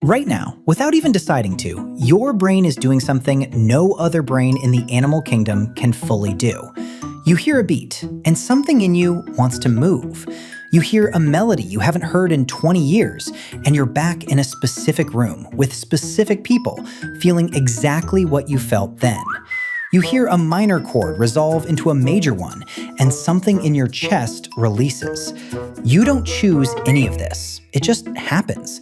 Right now, without even deciding to, your brain is doing something no other brain in the animal kingdom can fully do. You hear a beat, and something in you wants to move. You hear a melody you haven't heard in 20 years, and you're back in a specific room with specific people, feeling exactly what you felt then. You hear a minor chord resolve into a major one, and something in your chest releases. You don't choose any of this. It just happens.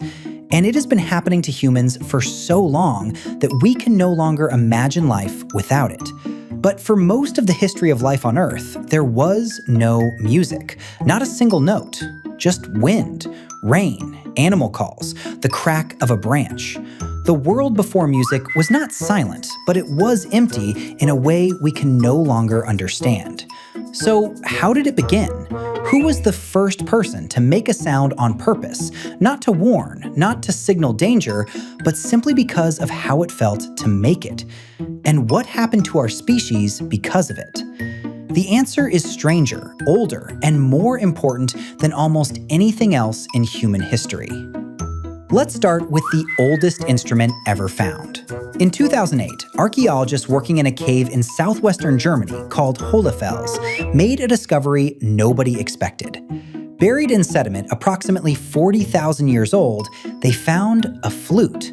And it has been happening to humans for so long that we can no longer imagine life without it. But for most of the history of life on Earth, there was no music. Not a single note. Just wind, rain, animal calls, the crack of a branch. The world before music was not silent, but it was empty in a way we can no longer understand. So how did it begin? Who was the first person to make a sound on purpose, not to warn, not to signal danger, but simply because of how it felt to make it? And what happened to our species because of it? The answer is stranger, older, and more important than almost anything else in human history. Let's start with the oldest instrument ever found. In 2008, archaeologists working in a cave in southwestern Germany called Hohle Fels made a discovery nobody expected. Buried in sediment approximately 40,000 years old, they found a flute.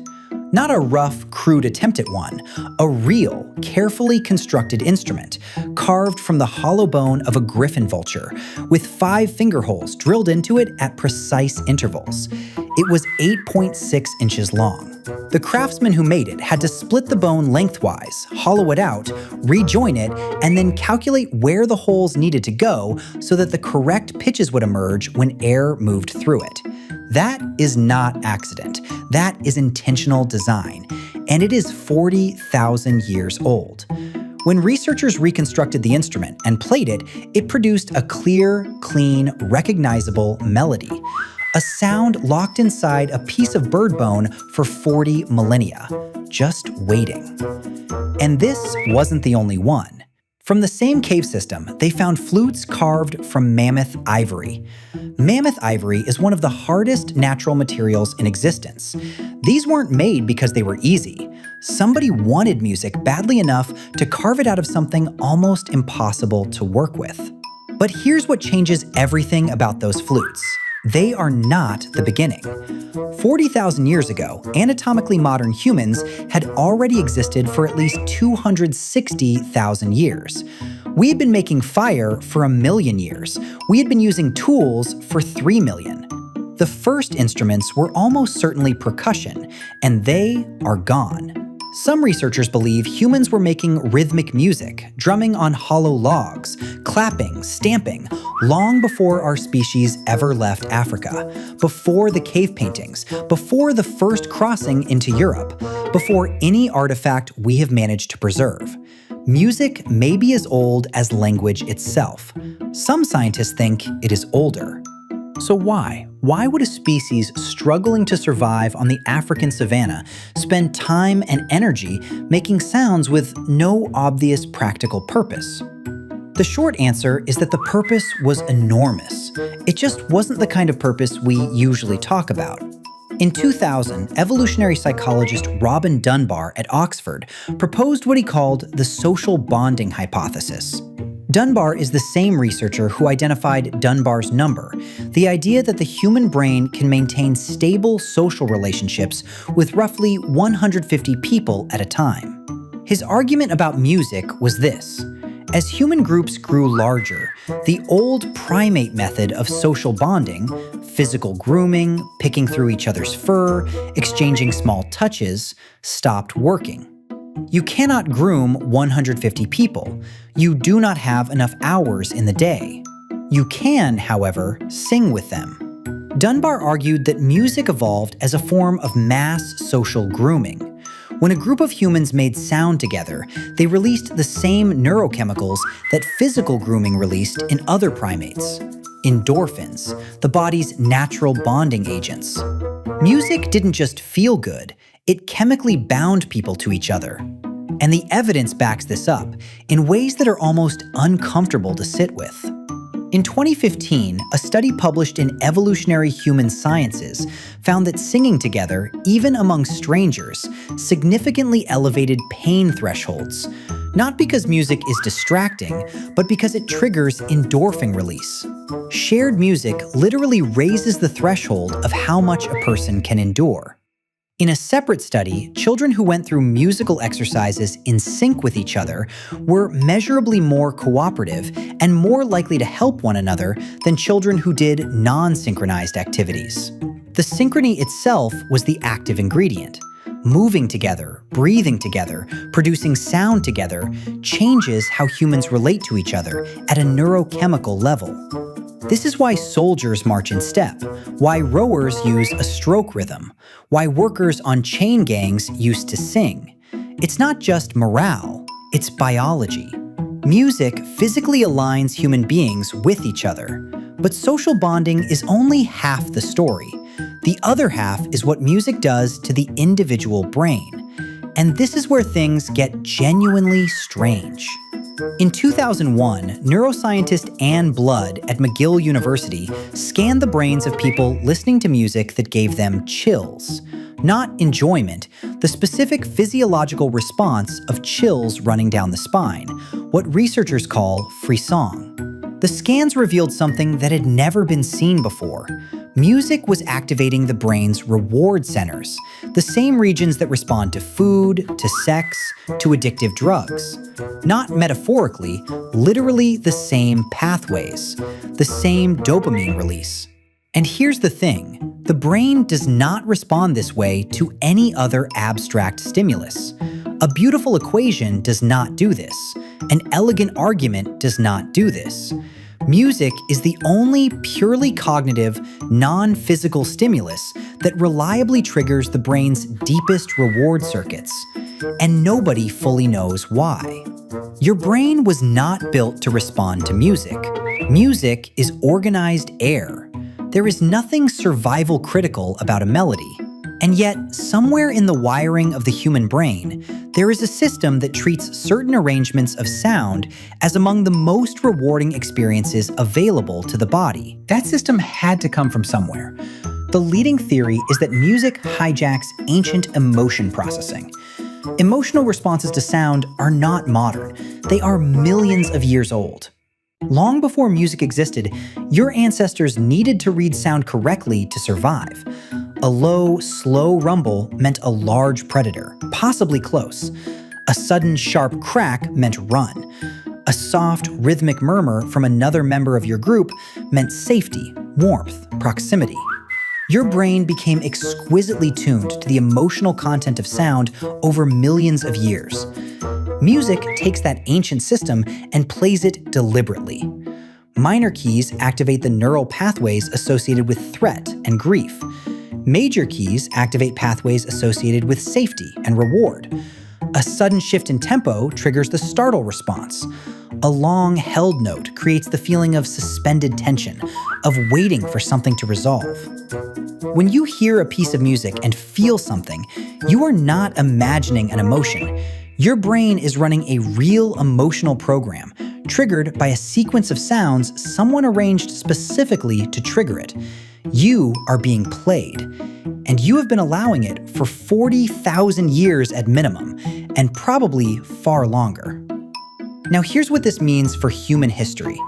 Not a rough, crude attempt at one, a real, carefully constructed instrument, carved from the hollow bone of a griffin vulture, with 5 finger holes drilled into it at precise intervals. It was 8.6 inches long. The craftsman who made it had to split the bone lengthwise, hollow it out, rejoin it, and then calculate where the holes needed to go so that the correct pitches would emerge when air moved through it. That is not accident. That is intentional design. And it is 40,000 years old. When researchers reconstructed the instrument and played it, it produced a clear, clean, recognizable melody. A sound locked inside a piece of bird bone for 40 millennia, just waiting. And this wasn't the only one. From the same cave system, they found flutes carved from mammoth ivory. Mammoth ivory is one of the hardest natural materials in existence. These weren't made because they were easy. Somebody wanted music badly enough to carve it out of something almost impossible to work with. But here's what changes everything about those flutes. They are not the beginning. 40,000 years ago, anatomically modern humans had already existed for at least 260,000 years. We had been making fire for 1 million years. We had been using tools for 3 million. The first instruments were almost certainly percussion, and they are gone. Some researchers believe humans were making rhythmic music, drumming on hollow logs, clapping, stamping, long before our species ever left Africa, before the cave paintings, before the first crossing into Europe, before any artifact we have managed to preserve. Music may be as old as language itself. Some scientists think it is older. So why? Why would a species struggling to survive on the African savannah spend time and energy making sounds with no obvious practical purpose? The short answer is that the purpose was enormous. It just wasn't the kind of purpose we usually talk about. In 2000, evolutionary psychologist Robin Dunbar at Oxford proposed what he called the social bonding hypothesis. Dunbar is the same researcher who identified Dunbar's number, the idea that the human brain can maintain stable social relationships with roughly 150 people at a time. His argument about music was this: as human groups grew larger, the old primate method of social bonding, physical grooming, picking through each other's fur, exchanging small touches, stopped working. You cannot groom 150 people. You do not have enough hours in the day. You can, however, sing with them. Dunbar argued that music evolved as a form of mass social grooming. When a group of humans made sound together, they released the same neurochemicals that physical grooming released in other primates. Endorphins, the body's natural bonding agents. Music didn't just feel good, it chemically bound people to each other. And the evidence backs this up in ways that are almost uncomfortable to sit with. In 2015, a study published in Evolutionary Human Sciences found that singing together, even among strangers, significantly elevated pain thresholds. Not because music is distracting, but because it triggers endorphin release. Shared music literally raises the threshold of how much a person can endure. In a separate study, children who went through musical exercises in sync with each other were measurably more cooperative and more likely to help one another than children who did non-synchronized activities. The synchrony itself was the active ingredient. Moving together, breathing together, producing sound together changes how humans relate to each other at a neurochemical level. This is why soldiers march in step, why rowers use a stroke rhythm, why workers on chain gangs used to sing. It's not just morale, it's biology. Music physically aligns human beings with each other, but social bonding is only half the story. The other half is what music does to the individual brain. And this is where things get genuinely strange. In 2001, neuroscientist Anne Blood at McGill University scanned the brains of people listening to music that gave them chills. Not enjoyment, the specific physiological response of chills running down the spine, what researchers call frisson. The scans revealed something that had never been seen before. Music was activating the brain's reward centers, the same regions that respond to food, to sex, to addictive drugs. Not metaphorically, literally the same pathways, the same dopamine release. And here's the thing, the brain does not respond this way to any other abstract stimulus. A beautiful equation does not do this. An elegant argument does not do this. Music is the only purely cognitive, non-physical stimulus that reliably triggers the brain's deepest reward circuits. And nobody fully knows why. Your brain was not built to respond to music. Music is organized air. There is nothing survival critical about a melody. And yet, somewhere in the wiring of the human brain, there is a system that treats certain arrangements of sound as among the most rewarding experiences available to the body. That system had to come from somewhere. The leading theory is that music hijacks ancient emotion processing. Emotional responses to sound are not modern. They are millions of years old. Long before music existed, your ancestors needed to read sound correctly to survive. A low, slow rumble meant a large predator, possibly close. A sudden, sharp crack meant run. A soft, rhythmic murmur from another member of your group meant safety, warmth, proximity. Your brain became exquisitely tuned to the emotional content of sound over millions of years. Music takes that ancient system and plays it deliberately. Minor keys activate the neural pathways associated with threat and grief. Major keys activate pathways associated with safety and reward. A sudden shift in tempo triggers the startle response. A long held note creates the feeling of suspended tension, of waiting for something to resolve. When you hear a piece of music and feel something, you are not imagining an emotion. Your brain is running a real emotional program, triggered by a sequence of sounds someone arranged specifically to trigger it. You are being played, and you have been allowing it for 40,000 years at minimum, and probably far longer. Now here's what this means for human history,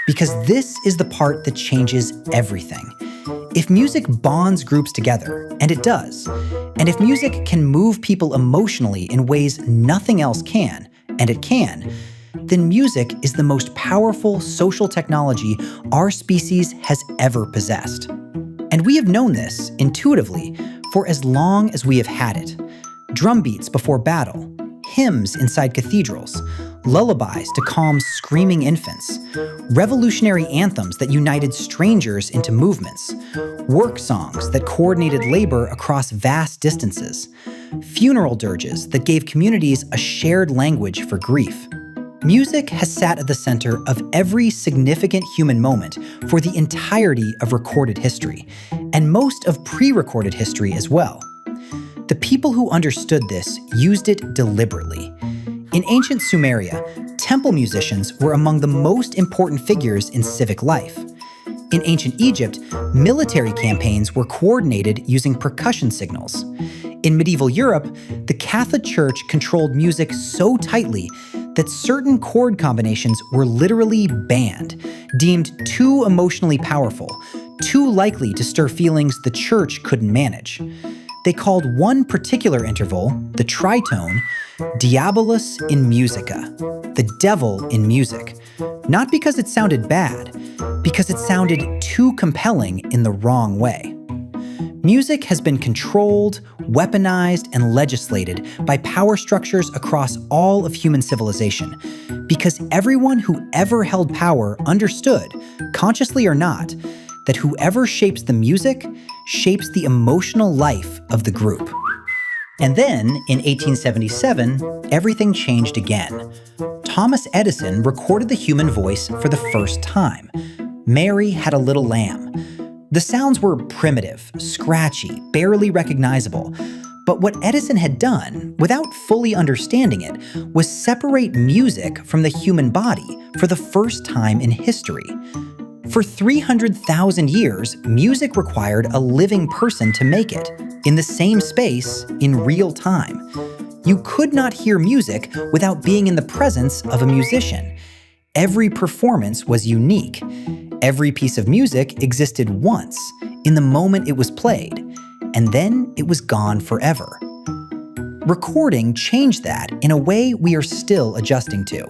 because this is the part that changes everything. If music bonds groups together, and it does, and if music can move people emotionally in ways nothing else can, and it can, then music is the most powerful social technology our species has ever possessed. And we have known this, intuitively, for as long as we have had it. Drum beats before battle, hymns inside cathedrals, lullabies to calm screaming infants, revolutionary anthems that united strangers into movements, work songs that coordinated labor across vast distances, funeral dirges that gave communities a shared language for grief. Music has sat at the center of every significant human moment for the entirety of recorded history, and most of pre-recorded history as well. The people who understood this used it deliberately. In ancient Sumeria, temple musicians were among the most important figures in civic life. In ancient Egypt, military campaigns were coordinated using percussion signals. In medieval Europe, the Catholic Church controlled music so tightly that certain chord combinations were literally banned, deemed too emotionally powerful, too likely to stir feelings the Church couldn't manage. They called one particular interval, the tritone, Diabolus in Musica, the devil in music, not because it sounded bad, because it sounded too compelling in the wrong way. Music has been controlled, weaponized, and legislated by power structures across all of human civilization, because everyone who ever held power understood, consciously or not, that whoever shapes the music shapes the emotional life of the group. And then, in 1877, everything changed again. Thomas Edison recorded the human voice for the first time. Mary Had a Little Lamb. The sounds were primitive, scratchy, barely recognizable. But what Edison had done, without fully understanding it, was separate music from the human body for the first time in history. For 300,000 years, music required a living person to make it, in the same space, in real time. You could not hear music without being in the presence of a musician. Every performance was unique. Every piece of music existed once, in the moment it was played, and then it was gone forever. Recording changed that in a way we are still adjusting to.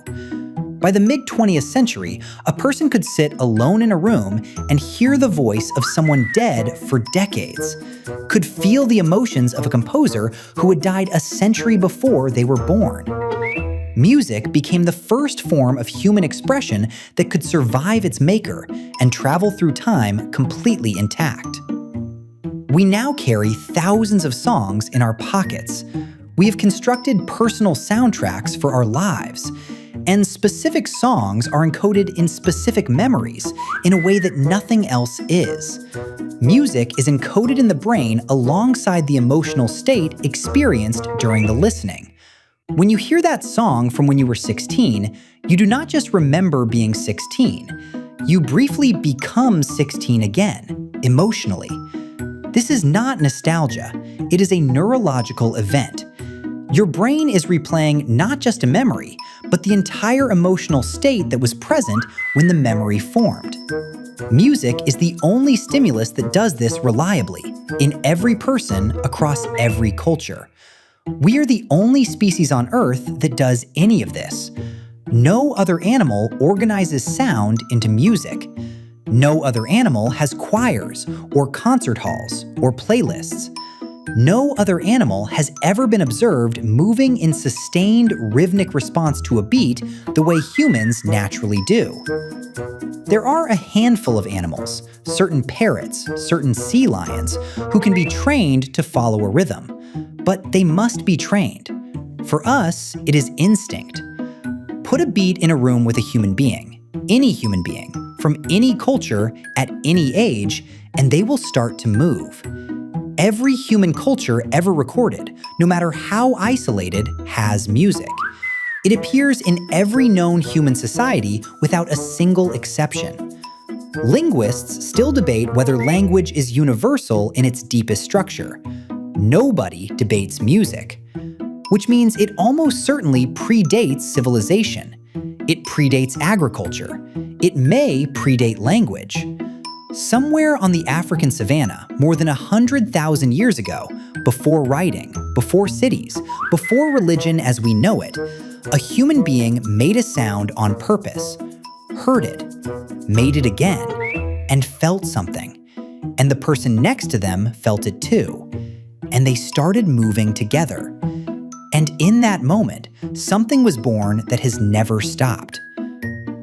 By the mid-20th century, a person could sit alone in a room and hear the voice of someone dead for decades, could feel the emotions of a composer who had died a century before they were born. Music became the first form of human expression that could survive its maker and travel through time completely intact. We now carry thousands of songs in our pockets. We have constructed personal soundtracks for our lives, and specific songs are encoded in specific memories in a way that nothing else is. Music is encoded in the brain alongside the emotional state experienced during the listening. When you hear that song from when you were 16, you do not just remember being 16. You briefly become 16 again, emotionally. This is not nostalgia. It is a neurological event. Your brain is replaying not just a memory, but the entire emotional state that was present when the memory formed. Music is the only stimulus that does this reliably, in every person across every culture. We are the only species on Earth that does any of this. No other animal organizes sound into music. No other animal has choirs, or concert halls, or playlists. No other animal has ever been observed moving in sustained rhythmic response to a beat the way humans naturally do. There are a handful of animals, certain parrots, certain sea lions, who can be trained to follow a rhythm, but they must be trained. For us, it is instinct. Put a beat in a room with a human being, any human being, from any culture, at any age, and they will start to move. Every human culture ever recorded, no matter how isolated, has music. It appears in every known human society without a single exception. Linguists still debate whether language is universal in its deepest structure. Nobody debates music, which means it almost certainly predates civilization. It predates agriculture. It may predate language. Somewhere on the African savannah, more than 100,000 years ago, before writing, before cities, before religion as we know it, a human being made a sound on purpose, heard it, made it again, and felt something. And the person next to them felt it too. And they started moving together. And in that moment, something was born that has never stopped.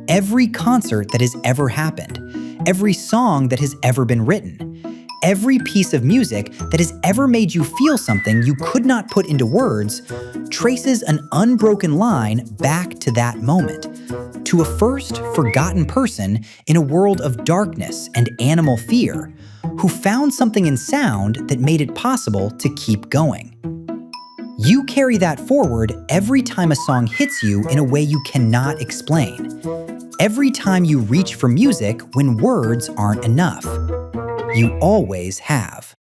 Every concert that has ever happened, every song that has ever been written, every piece of music that has ever made you feel something you could not put into words, traces an unbroken line back to that moment, to a first forgotten person in a world of darkness and animal fear, who found something in sound that made it possible to keep going. You carry that forward every time a song hits you in a way you cannot explain. Every time you reach for music when words aren't enough. You always have.